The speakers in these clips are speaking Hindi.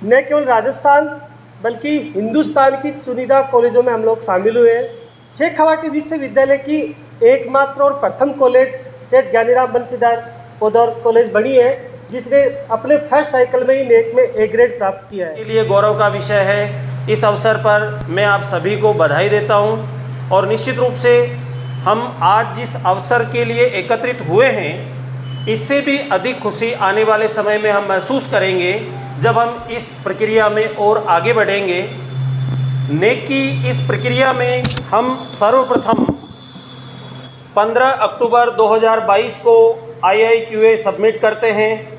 न केवल राजस्थान बल्कि हिंदुस्तान की चुनिंदा कॉलेजों में हम लोग शामिल हुए हैं। शेखावाटी विश्वविद्यालय की एकमात्र और प्रथम कॉलेज सेठ ज्ञानीराम बंशीधर पौधर कॉलेज बनी है, जिसने अपने फर्स्ट साइकिल में ही नेक में ए ग्रेड प्राप्त किया है। के लिए गौरव का विषय है। इस अवसर पर मैं आप सभी को बधाई देता हूं और निश्चित रूप से हम आज जिस अवसर के लिए एकत्रित हुए हैं, इससे भी अधिक खुशी आने वाले समय में हम महसूस करेंगे जब हम इस प्रक्रिया में और आगे बढ़ेंगे। नेक की इस प्रक्रिया में हम सर्वप्रथम 15 अक्टूबर 2022 को IIQA सबमिट करते हैं।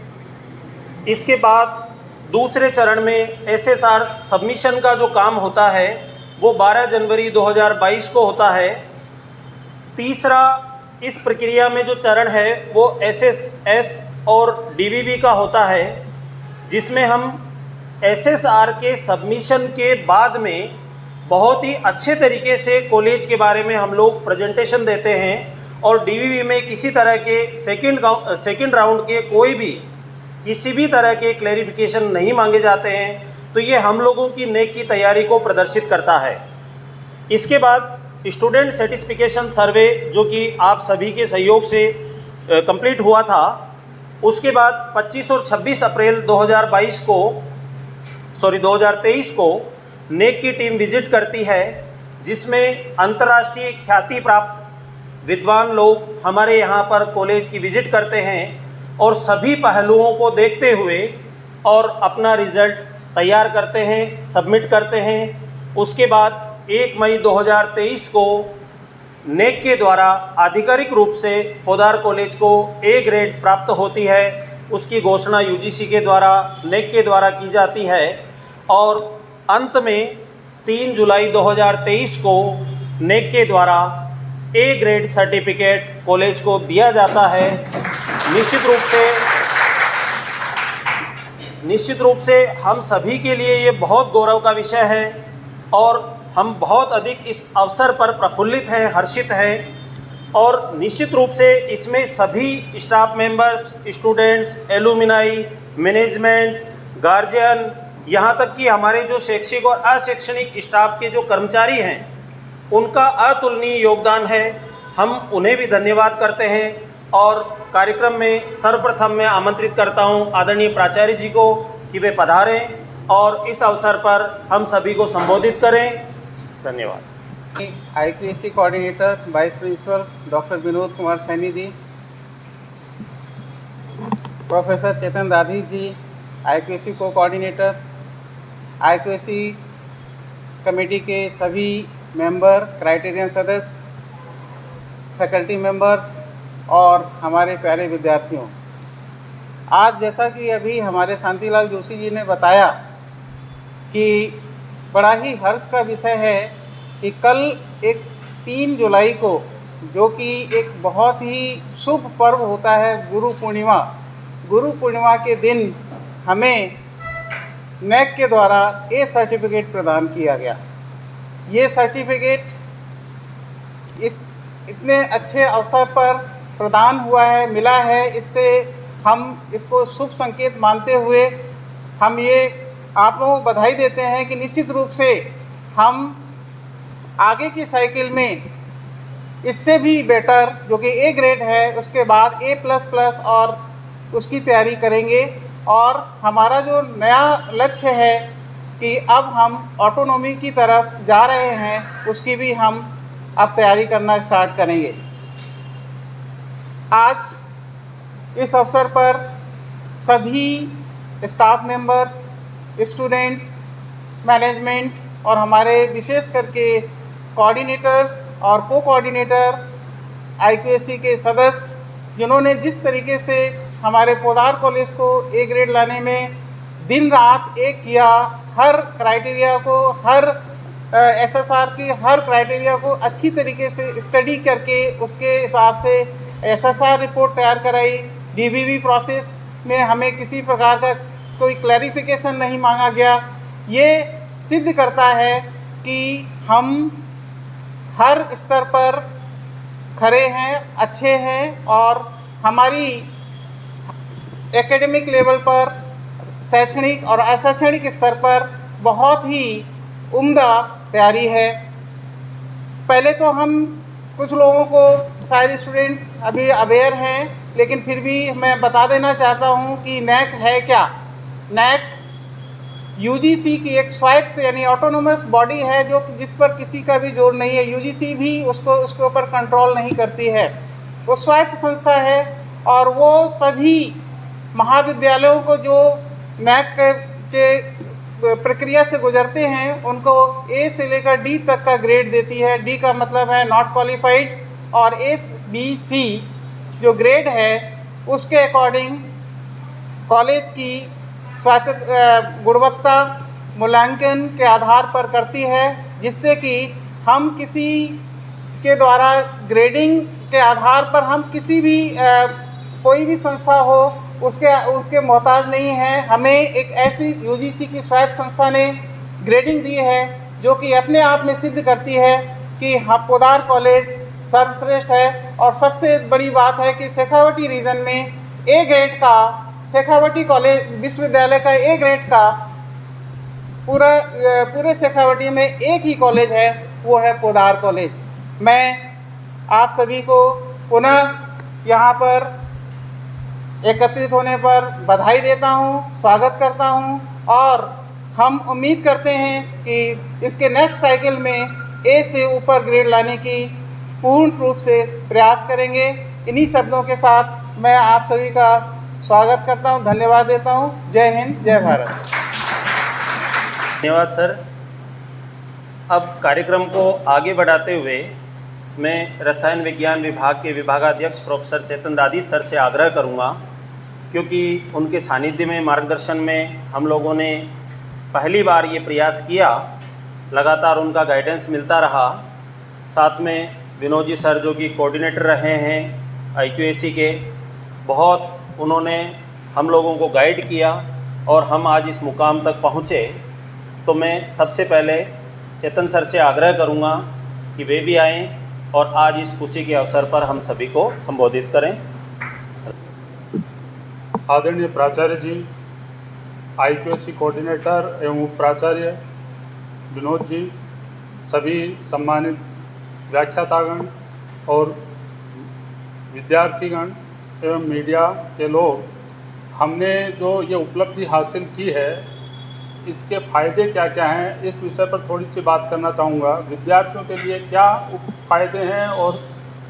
इसके बाद दूसरे चरण में SSR सबमिशन का जो काम होता है वो 12 जनवरी 2022 को होता है। तीसरा इस प्रक्रिया में जो चरण है वो SSS और DVV का होता है, जिसमें हम SSR के सबमिशन के बाद में बहुत ही अच्छे तरीके से कॉलेज के बारे में हम लोग प्रेजेंटेशन देते हैं और DVV में किसी तरह के सेकंड राउंड के किसी भी तरह के क्लैरिफिकेशन नहीं मांगे जाते हैं। तो ये हम लोगों की नेक की तैयारी को प्रदर्शित करता है। इसके बाद स्टूडेंट सेटिस्फिकेशन सर्वे, जो कि आप सभी के सहयोग से कंप्लीट हुआ था, उसके बाद 25 और 26 अप्रैल 2023 को नेक की टीम विजिट करती है, जिसमें अंतर्राष्ट्रीय ख्याति प्राप्त विद्वान लोग हमारे यहाँ पर कॉलेज की विजिट करते हैं और सभी पहलुओं को देखते हुए और अपना रिज़ल्ट तैयार करते हैं, सबमिट करते हैं। उसके बाद 1 मई 2023 को नेक के द्वारा आधिकारिक रूप से पोद्दार कॉलेज को ए ग्रेड प्राप्त होती है। उसकी घोषणा UGC के द्वारा, नेक के द्वारा की जाती है और अंत में 3 जुलाई 2023 को नेक के द्वारा ए ग्रेड सर्टिफिकेट कॉलेज को दिया जाता है। निश्चित रूप से हम सभी के लिए ये बहुत गौरव का विषय है और हम बहुत अधिक इस अवसर पर प्रफुल्लित हैं, हर्षित हैं और निश्चित रूप से इसमें सभी staff members, students, alumni, management, guardian, यहाँ तक कि हमारे जो शैक्षिक और अशैक्षणिक स्टाफ के जो कर्मचारी हैं, उनका अतुलनीय योगदान है। हम उन्हें भी धन्यवाद करते हैं और कार्यक्रम में सर्वप्रथम मैं आमंत्रित करता हूं आदरणीय प्राचार्य जी को कि वे पधारें और इस अवसर पर हम सभी को संबोधित करें। धन्यवाद। IQAC coordinator vice principal doctor Vinod Kumar Saini ji, professor Chetan Radhish ji, IQAC को कोऑर्डिनेटर, IQAC कमेटी के सभी मेंबर, क्राइटेरियन सदस्य, फैकल्टी मेंबर्स और हमारे प्यारे विद्यार्थियों, आज जैसा कि अभी हमारे शांतिलाल जोशी जी ने बताया कि बड़ा ही हर्ष का विषय है कि कल एक 3 जुलाई को, जो कि एक बहुत ही शुभ पर्व होता है, गुरु पूर्णिमा के दिन हमें नेक के द्वारा ए सर्टिफिकेट प्रदान किया गया। ये सर्टिफिकेट इस इतने अच्छे अवसर पर प्रदान हुआ है, मिला है, इससे हम इसको शुभ संकेत मानते हुए हम ये आप लोगों को बधाई देते हैं कि निश्चित रूप से हम आगे की साइकिल में इससे भी बेटर, जो कि ए ग्रेड है, उसके बाद A++ और उसकी तैयारी करेंगे और हमारा जो नया लक्ष्य है कि अब हम ऑटोनॉमी की तरफ जा रहे हैं, उसकी भी हम अब तैयारी करना स्टार्ट करेंगे। आज इस अवसर पर सभी स्टाफ मेंबर्स, स्टूडेंट्स, मैनेजमेंट और हमारे विशेष करके कोऑर्डिनेटर्स और को-कोऑर्डिनेटर IQAC के सदस्य, जिन्होंने जिस तरीके से हमारे पोद्दार कॉलेज को ए ग्रेड लाने में दिन रात एक किया, हर क्राइटेरिया को, हर SSR की हर क्राइटेरिया को अच्छी तरीके से स्टडी करके उसके हिसाब से SSR रिपोर्ट तैयार कराई। DVV प्रोसेस में हमें किसी प्रकार का कोई क्लैरिफिकेशन नहीं मांगा गया। ये सिद्ध करता है कि हम हर स्तर पर खरे हैं, अच्छे हैं और हमारी एकेडमिक लेवल पर शैक्षणिक और अशैक्षणिक स्तर पर बहुत ही उम्दा तैयारी है। पहले तो हम कुछ लोगों को शायद स्टूडेंट्स अभी अवेयर हैं, लेकिन फिर भी मैं बता देना चाहता हूं कि नैक है क्या। नैक यूजीसी की एक स्वायत्त यानी ऑटोनोमस बॉडी है जो जिस पर किसी का भी जोर नहीं है। यूजीसी भी उसके ऊपर कंट्रोल नहीं करती है। वो स्वायत्त संस्था है और वो सभी महाविद्यालयों को जो नैक के प्रक्रिया से गुजरते हैं उनको ए से लेकर डी तक का ग्रेड देती है। डी का मतलब है नॉट क्वालिफाइड, और एस बी सी जो ग्रेड है उसके अकॉर्डिंग कॉलेज की गुणवत्ता मूल्यांकन के आधार पर करती है, जिससे कि हम किसी के द्वारा ग्रेडिंग के आधार पर हम किसी भी कोई भी संस्था हो उसके मोहताज नहीं है। हमें एक ऐसी यूजीसी की स्वायत्त संस्था ने ग्रेडिंग दी है जो कि अपने आप में सिद्ध करती है कि पोद्दार कॉलेज सर्वश्रेष्ठ है। और सबसे बड़ी बात है कि शेखावटी रीजन में ए ग्रेड का शेखावटी कॉलेज विश्वविद्यालय का ए ग्रेड का पूरे शेखावटी में एक ही कॉलेज है, वो है पोद्दार कॉलेज। मैं आप सभी को पुनः यहाँ पर एकत्रित होने पर बधाई देता हूँ, स्वागत करता हूँ, और हम उम्मीद करते हैं कि इसके नेक्स्ट साइकिल में ए से ऊपर ग्रेड लाने की पूर्ण रूप से प्रयास करेंगे। इन्हीं शब्दों के साथ मैं आप सभी का स्वागत करता हूं, धन्यवाद देता हूं। जय हिंद, जय भारत। धन्यवाद सर। अब कार्यक्रम को आगे बढ़ाते हुए मैं रसायन विज्ञान विभाग के विभागाध्यक्ष प्रोफेसर चेतन दादी सर से आग्रह करूंगा, क्योंकि उनके सानिध्य में मार्गदर्शन में हम लोगों ने पहली बार ये प्रयास किया, लगातार उनका गाइडेंस मिलता रहा। साथ में विनोद जी सर जो कि कोऑर्डिनेटर रहे हैं IQAC के, बहुत उन्होंने हम लोगों को गाइड किया और हम आज इस मुकाम तक पहुँचे। तो मैं सबसे पहले चेतन सर से आग्रह करूँगा कि वे भी आएँ और आज इस खुशी के अवसर पर हम सभी को संबोधित करें। आदरणीय प्राचार्य जी, IQAC कोऑर्डिनेटर एवं उप प्राचार्य विनोद जी, सभी सम्मानित व्याख्यातागण और विद्यार्थीगण एवं मीडिया के लोग, हमने जो ये उपलब्धि हासिल की है इसके फ़ायदे क्या क्या हैं, इस विषय पर थोड़ी सी बात करना चाहूँगा। विद्यार्थियों के लिए क्या फ़ायदे हैं और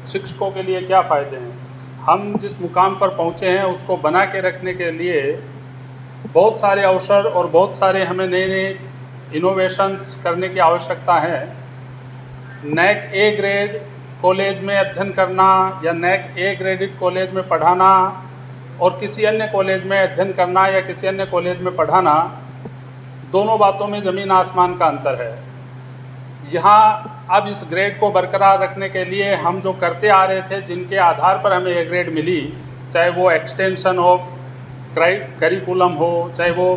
शिक्षकों के लिए क्या फ़ायदे हैं। हम जिस मुकाम पर पहुँचे हैं उसको बना के रखने के लिए बहुत सारे अवसर और बहुत सारे हमें नए नए इनोवेशंस करने की आवश्यकता है। नैक ए ग्रेड कॉलेज में अध्ययन करना या नैक ए ग्रेडेड कॉलेज में पढ़ाना और किसी अन्य कॉलेज में अध्ययन करना या किसी अन्य कॉलेज में पढ़ाना, दोनों बातों में ज़मीन आसमान का अंतर है। यहाँ अब इस ग्रेड को बरकरार रखने के लिए हम जो करते आ रहे थे, जिनके आधार पर हमें ये ग्रेड मिली, चाहे वो एक्सटेंशन ऑफ करिकुलम हो, चाहे वो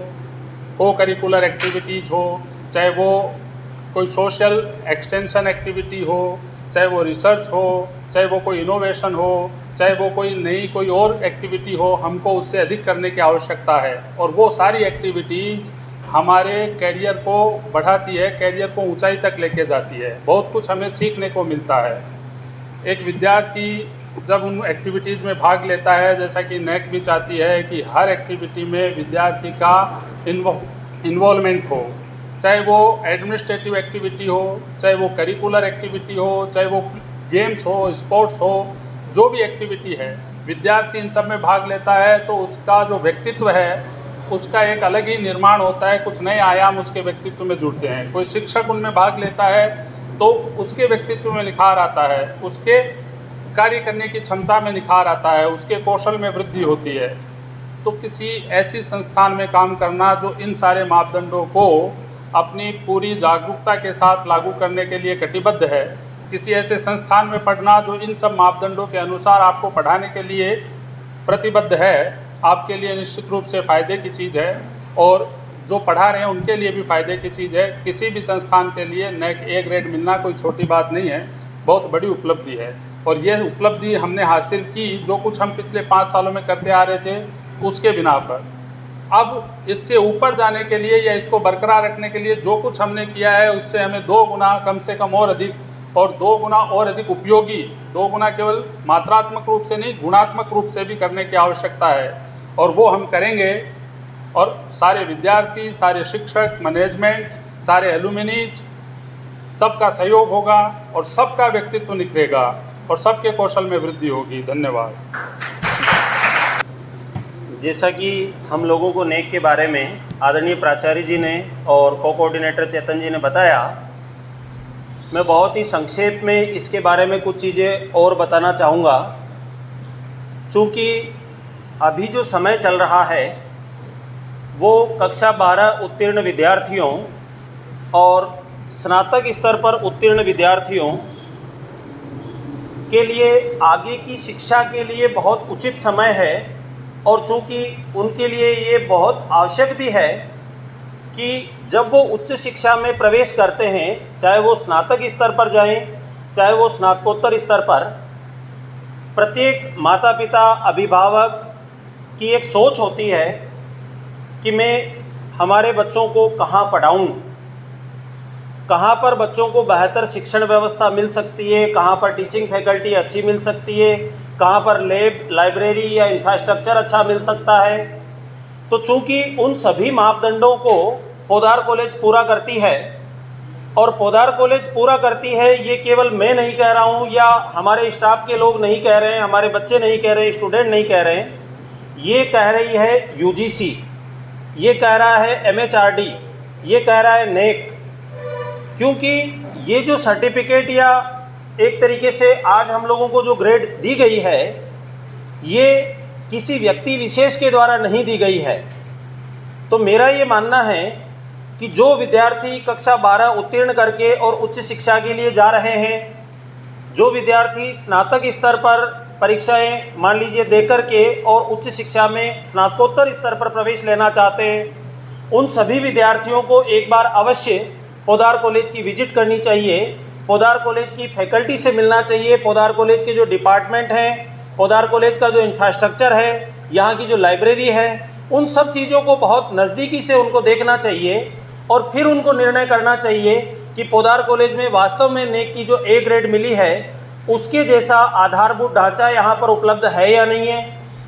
को करिकुलर एक्टिविटीज़ हो, चाहे वो कोई सोशल एक्सटेंशन एक्टिविटी हो, चाहे वो रिसर्च हो, चाहे वो कोई इनोवेशन हो, चाहे वो कोई नई कोई और एक्टिविटी हो, हमको उससे अधिक करने की आवश्यकता है। और वो सारी एक्टिविटीज़ हमारे कैरियर को बढ़ाती है, कैरियर को ऊंचाई तक लेके जाती है। बहुत कुछ हमें सीखने को मिलता है। एक विद्यार्थी जब उन एक्टिविटीज़ में भाग लेता है, जैसा कि नैक भी चाहती है कि हर एक्टिविटी में विद्यार्थी का इन्वॉल्वमेंट हो, चाहे वो एडमिनिस्ट्रेटिव एक्टिविटी हो, चाहे वो करिकुलर एक्टिविटी हो, चाहे वो गेम्स हो, स्पोर्ट्स हो, जो भी एक्टिविटी है, विद्यार्थी इन सब में भाग लेता है तो उसका जो व्यक्तित्व है उसका एक अलग ही निर्माण होता है। कुछ नए आयाम उसके व्यक्तित्व में जुड़ते हैं। कोई शिक्षक उनमें भाग लेता है तो उसके व्यक्तित्व में निखार आता है, उसके कार्य करने की क्षमता में निखार आता है, उसके कौशल में वृद्धि होती है। तो किसी ऐसी संस्थान में काम करना जो इन सारे मापदंडों को अपनी पूरी जागरूकता के साथ लागू करने के लिए कटिबद्ध है, किसी ऐसे संस्थान में पढ़ना जो इन सब मापदंडों के अनुसार आपको पढ़ाने के लिए प्रतिबद्ध है, आपके लिए निश्चित रूप से फ़ायदे की चीज़ है और जो पढ़ा रहे हैं उनके लिए भी फ़ायदे की चीज़ है। किसी भी संस्थान के लिए नैक ए ग्रेड मिलना कोई छोटी बात नहीं है, बहुत बड़ी उपलब्धि है। और यह उपलब्धि हमने हासिल की जो कुछ हम पिछले 5 सालों में करते आ रहे थे उसके बिना पर। अब इससे ऊपर जाने के लिए या इसको बरकरार रखने के लिए जो कुछ हमने किया है उससे हमें 2 गुना कम से कम और अधिक और 2 गुना और अधिक उपयोगी, 2 गुना केवल मात्रात्मक रूप से नहीं गुणात्मक रूप से भी करने की आवश्यकता है और वो हम करेंगे। और सारे विद्यार्थी, सारे शिक्षक, मैनेजमेंट, सारे एलुमिनीज, सबका सहयोग होगा और सबका व्यक्तित्व निखरेगा और सबके कौशल में वृद्धि होगी। धन्यवाद। जैसा कि हम लोगों को नेक के बारे में आदरणीय प्राचार्य जी ने और कोऑर्डिनेटर चेतन जी ने बताया, मैं बहुत ही संक्षेप में इसके बारे में कुछ चीज़ें और बताना चाहूँगा। चूँकि अभी जो समय चल रहा है वो कक्षा 12 उत्तीर्ण विद्यार्थियों और स्नातक स्तर पर उत्तीर्ण विद्यार्थियों के लिए आगे की शिक्षा के लिए बहुत उचित समय है और चूँकि उनके लिए ये बहुत आवश्यक भी है कि जब वो उच्च शिक्षा में प्रवेश करते हैं, चाहे वो स्नातक स्तर पर जाएं, चाहे वो स्नातकोत्तर स्तर पर, प्रत्येक माता पिता अभिभावक की एक सोच होती है कि मैं हमारे बच्चों को कहाँ पढ़ाऊँ, कहाँ पर बच्चों को बेहतर शिक्षण व्यवस्था मिल सकती है, कहाँ पर टीचिंग फैकल्टी अच्छी मिल सकती है, कहाँ पर लैब, लाइब्रेरी या इंफ्रास्ट्रक्चर अच्छा मिल सकता है। तो चूँकि उन सभी मापदंडों को पोद्दार कॉलेज पूरा करती है और पोद्दार कॉलेज पूरा करती है, ये केवल मैं नहीं कह रहा हूँ या हमारे स्टाफ के लोग नहीं कह रहे हैं, हमारे बच्चे नहीं कह रहे, स्टूडेंट नहीं कह रहे हैं, ये कह रही है यूजीसी, ये कह रहा है MHRD, ये कह रहा है नेक। क्योंकि ये जो सर्टिफिकेट या एक तरीके से आज हम लोगों को जो ग्रेड दी गई है, ये किसी व्यक्ति विशेष के द्वारा नहीं दी गई है। तो मेरा ये मानना है कि जो विद्यार्थी कक्षा 12 उत्तीर्ण करके और उच्च शिक्षा के लिए जा रहे हैं, जो विद्यार्थी स्नातक स्तर पर परीक्षाएं मान लीजिए दे कर के और उच्च शिक्षा में स्नातकोत्तर स्तर पर प्रवेश लेना चाहते हैं, उन सभी विद्यार्थियों को एक बार अवश्य पोद्दार कॉलेज की विजिट करनी चाहिए, पोद्दार कॉलेज की फैकल्टी से मिलना चाहिए, पोद्दार कॉलेज के जो डिपार्टमेंट हैं, पोद्दार कॉलेज का जो इंफ्रास्ट्रक्चर है, यहाँ की जो लाइब्रेरी है, उन सब चीज़ों को बहुत नज़दीकी से उनको देखना चाहिए और फिर उनको निर्णय करना चाहिए कि पोद्दार कॉलेज में वास्तव में नेक की जो A ग्रेड मिली है उसके जैसा आधारभूत ढांचा यहाँ पर उपलब्ध है या नहीं है,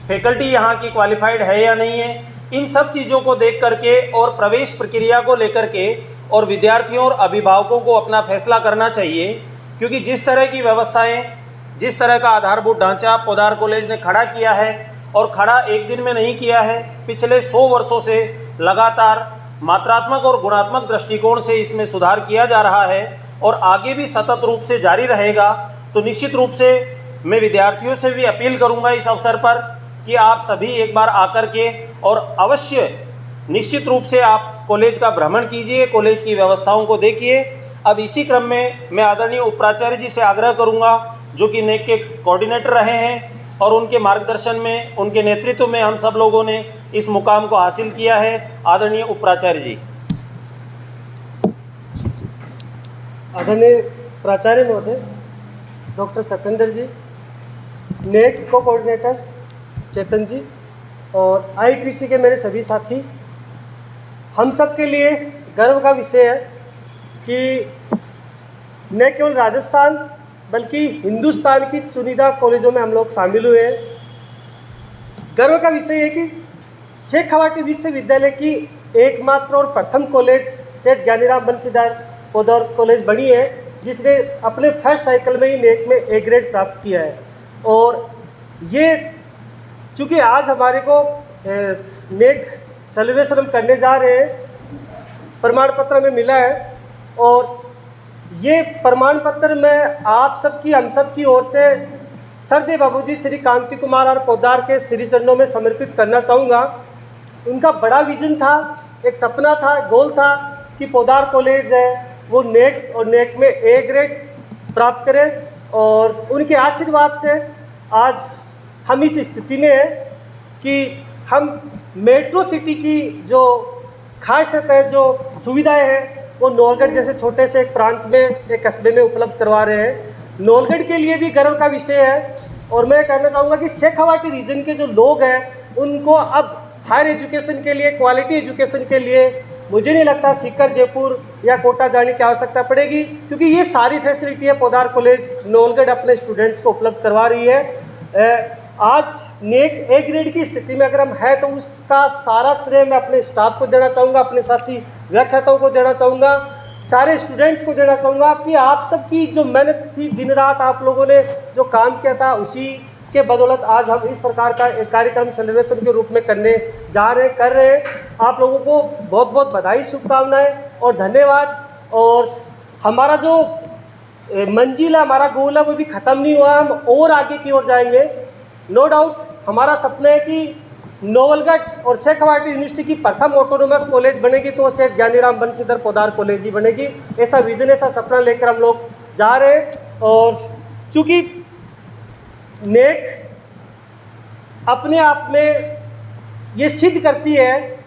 फैकल्टी यहाँ की क्वालिफाइड है या नहीं है। इन सब चीज़ों को देख करके और प्रवेश प्रक्रिया को लेकर के और विद्यार्थियों और अभिभावकों को अपना फैसला करना चाहिए। क्योंकि जिस तरह की व्यवस्थाएं, जिस तरह का आधारभूत ढांचा पोद्दार कॉलेज ने खड़ा किया है और खड़ा एक दिन में नहीं किया है, पिछले 100 वर्षों से लगातार मात्रात्मक और गुणात्मक दृष्टिकोण से इसमें सुधार किया जा रहा है और आगे भी सतत रूप से जारी रहेगा। तो निश्चित रूप से मैं विद्यार्थियों से भी अपील करूंगा इस अवसर पर कि आप सभी एक बार आकर के और अवश्य निश्चित रूप से आप कॉलेज का भ्रमण कीजिए, कॉलेज की व्यवस्थाओं को देखिए। अब इसी क्रम में मैं आदरणीय उपप्राचार्य जी से आग्रह करूंगा, जो कि नेक के कोऑर्डिनेटर रहे हैं और उनके मार्गदर्शन में, उनके नेतृत्व में हम सब लोगों ने इस मुकाम को हासिल किया है। आदरणीय उपप्राचार्य जी। आदरणीय प्राचार्य महोदय डॉक्टर सत्येंद्र जी, नेक को कोऑर्डिनेटर चेतन जी और IQAC के मेरे सभी साथी, हम सब के लिए गर्व का विषय है कि न केवल राजस्थान बल्कि हिंदुस्तान की चुनिंदा कॉलेजों में हम लोग शामिल हुए हैं। गर्व का विषय है कि शेखावाटी विश्वविद्यालय की एकमात्र और प्रथम कॉलेज सेठ ज्ञानीराम बंसीधर पोद्दार कॉलेज बनी है, जिसने अपने फर्स्ट साइकिल में ही नेक में A ग्रेड प्राप्त किया है। और ये चूँकि आज हमारे को नेक सेलिब्रेशन हम करने जा रहे हैं, प्रमाण पत्र में मिला है और ये प्रमाण पत्र मैं आप सबकी, हम सब की ओर से सरदेव बाबूजी श्री कांति कुमार और पोद्दार के श्री चरणों में समर्पित करना चाहूँगा। उनका बड़ा विजन था, एक सपना था, गोल था कि पोद्दार कॉलेज है वो नेक और नेक में A ग्रेड प्राप्त करे और उनके आशीर्वाद से आज हम इस स्थिति में हैं कि हम मेट्रो सिटी की जो खासियत है, जो सुविधाएं हैं, वो नौलगढ़ जैसे छोटे से एक प्रांत में, एक कस्बे में उपलब्ध करवा रहे हैं। नौलगढ़ के लिए भी गर्व का विषय है और मैं कहना चाहूँगा कि शेखावाटी रीजन के जो लोग हैं उनको अब हायर एजुकेशन के लिए, क्वालिटी एजुकेशन के लिए मुझे नहीं लगता सीकर, जयपुर या कोटा जाने की आवश्यकता पड़ेगी, क्योंकि ये सारी फैसिलिटी है पोदार कॉलेज नवलगढ़ अपने स्टूडेंट्स को उपलब्ध करवा रही है। आज नेक ए ग्रेड की स्थिति में अगर हम है तो उसका सारा श्रेय मैं अपने स्टाफ को देना चाहूँगा, अपने साथी व्याख्याताओं को देना चाहूँगा, सारे स्टूडेंट्स को देना चाहूँगा कि आप सबकी जो मेहनत थी, दिन रात आप लोगों ने जो काम किया था, उसी के बदौलत आज हम इस प्रकार का एक कार्यक्रम सेलिब्रेशन के रूप में कर रहे हैं। आप लोगों को बहुत बहुत बधाई, शुभकामनाएं और धन्यवाद। और हमारा जो मंजिल है, हमारा गोल है, वो भी ख़त्म नहीं हुआ, हम और आगे की ओर जाएंगे। नो डाउट हमारा सपना है कि नवलगढ़ और शेखावाटी यूनिवर्सिटी की प्रथम ऑटोनोमस कॉलेज बनेगी तो सेठ ज्ञानीराम बंसीधर पोदार कॉलेज ही बनेगी। ऐसा विजन, ऐसा सपना लेकर हम लोग जा रहे हैं। और चूँकि नेक अपने आप में ये सिद्ध करती है,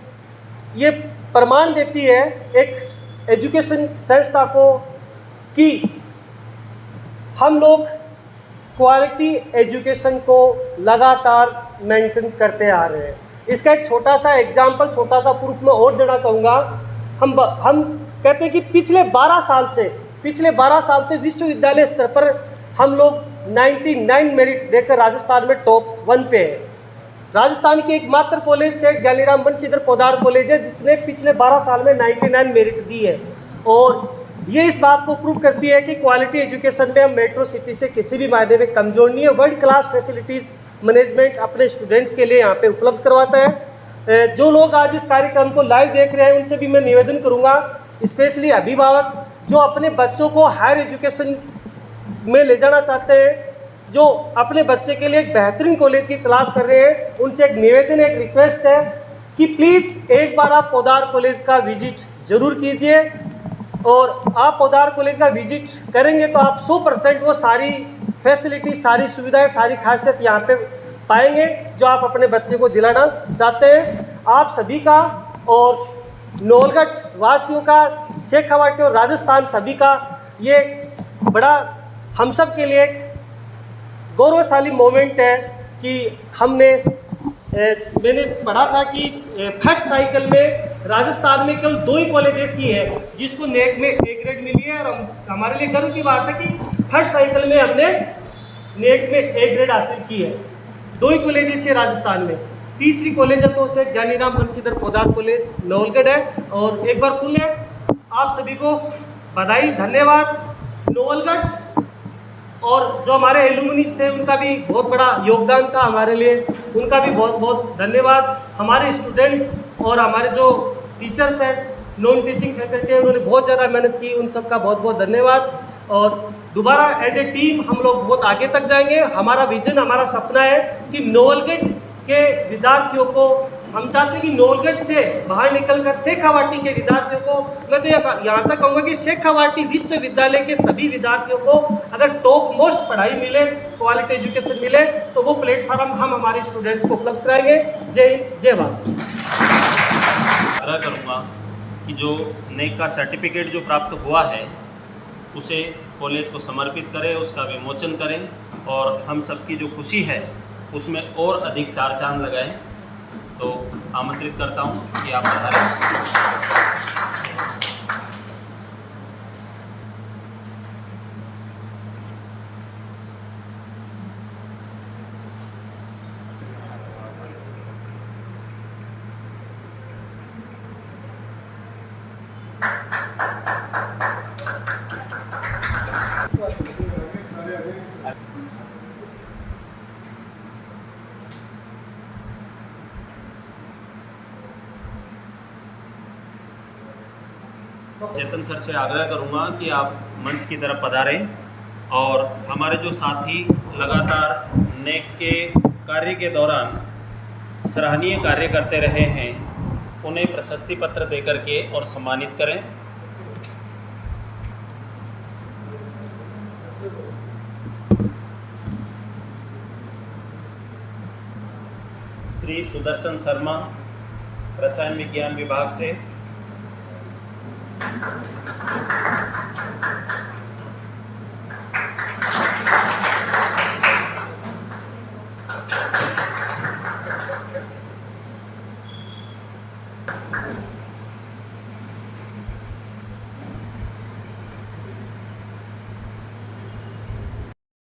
ये प्रमाण देती है एक एजुकेशन संस्था को कि हम लोग क्वालिटी एजुकेशन को लगातार मेंटेन करते आ रहे हैं। इसका एक छोटा सा एग्जाम्पल, छोटा सा प्रूफ मैं और देना चाहूँगा। हम कहते हैं कि पिछले 12 साल से विश्वविद्यालय स्तर पर हम लोग 99 मेरिट देकर राजस्थान में टॉप 1 पे है। राजस्थान की एकमात्र कॉलेज सेठ ज्ञानीराम बंसीधर पोदार कॉलेज है जिसने पिछले 12 साल में 99 मेरिट दी है। और ये इस बात को प्रूव करती है कि क्वालिटी एजुकेशन में हम मेट्रो सिटी से किसी भी मायने में कमज़ोर नहीं है। वर्ल्ड क्लास फैसिलिटीज़ मैनेजमेंट अपने स्टूडेंट्स के लिए यहाँ पे उपलब्ध करवाता है। जो लोग आज इस कार्यक्रम को लाइव देख रहे हैं उनसे भी मैं निवेदन करूँगा, स्पेशली अभिभावक जो अपने बच्चों को हायर एजुकेशन में ले जाना चाहते हैं, जो अपने बच्चे के लिए एक बेहतरीन कॉलेज की तलाश कर रहे हैं, उनसे एक निवेदन, एक रिक्वेस्ट है कि प्लीज़ एक बार आप पोदार कॉलेज का विजिट ज़रूर कीजिए। और आप पोदार कॉलेज का विजिट करेंगे तो आप 100% वो सारी फैसिलिटी, सारी सुविधाएं, सारी खासियत यहाँ पे पाएंगे जो आप अपने बच्चे को दिलाना चाहते हैं। आप सभी का और नवलगढ़ वासियों का, शेखावाटी और राजस्थान सभी का ये बड़ा हम सब के लिए एक गौरवशाली मोमेंट है कि मैंने पढ़ा था कि फर्स्ट साइकिल में राजस्थान में केवल 2 ही कॉलेज ऐसी है जिसको नेक में ए ग्रेड मिली है। और हमारे लिए गर्व की बात है कि फर्स्ट साइकिल में हमने नेक में ए ग्रेड हासिल की है। 2 ही कॉलेज ऐसी है राजस्थान में। तीसरी कॉलेज है तो उसे ज्ञानीराम बंसीधर पोदार कॉलेज नवलगढ़ है। और एक बार पुनः आप सभी को बधाई, धन्यवाद। नवलगढ़ और जो हमारे एलुमनीज थे उनका भी बहुत बड़ा योगदान था हमारे लिए, उनका भी बहुत बहुत धन्यवाद। हमारे स्टूडेंट्स और हमारे जो टीचर्स हैं, नॉन टीचिंग फैकल्टी है, उन्होंने बहुत ज़्यादा मेहनत की, उन सबका बहुत बहुत धन्यवाद। और दोबारा एज ए टीम हम लोग बहुत आगे तक जाएंगे। हमारा विजन, हमारा सपना है कि नवलगढ़ के विद्यार्थियों को, हम चाहते हैं कि नवलगढ़ से बाहर निकलकर शेखावाटी के विद्यार्थियों को, मैं तो यहाँ तक कहूँगा कि शेखावाटी विश्वविद्यालय के सभी विद्यार्थियों को अगर टॉप मोस्ट पढ़ाई मिले, क्वालिटी एजुकेशन मिले, तो वो प्लेटफॉर्म हम हमारे स्टूडेंट्स को उपलब्ध कराएंगे। जय हिंद, जय भारत। आग्रह करूँगा कि जो नेक का सर्टिफिकेट जो प्राप्त हुआ है उसे कॉलेज को समर्पित करें, उसका विमोचन करें और हम सबकी जो खुशी है उसमें और अधिक 4 चांद लगाएं। तो आमंत्रित करता हूं कि आप पधारें। चेतन सर से आग्रह करूंगा कि आप मंच की तरफ पधारें और हमारे जो साथी लगातार नेक के कार्य के दौरान सराहनीय कार्य करते रहे हैं उन्हें प्रशस्ति पत्र देकर के और सम्मानित करें। श्री सुदर्शन शर्मा, रसायन विज्ञान विभाग से।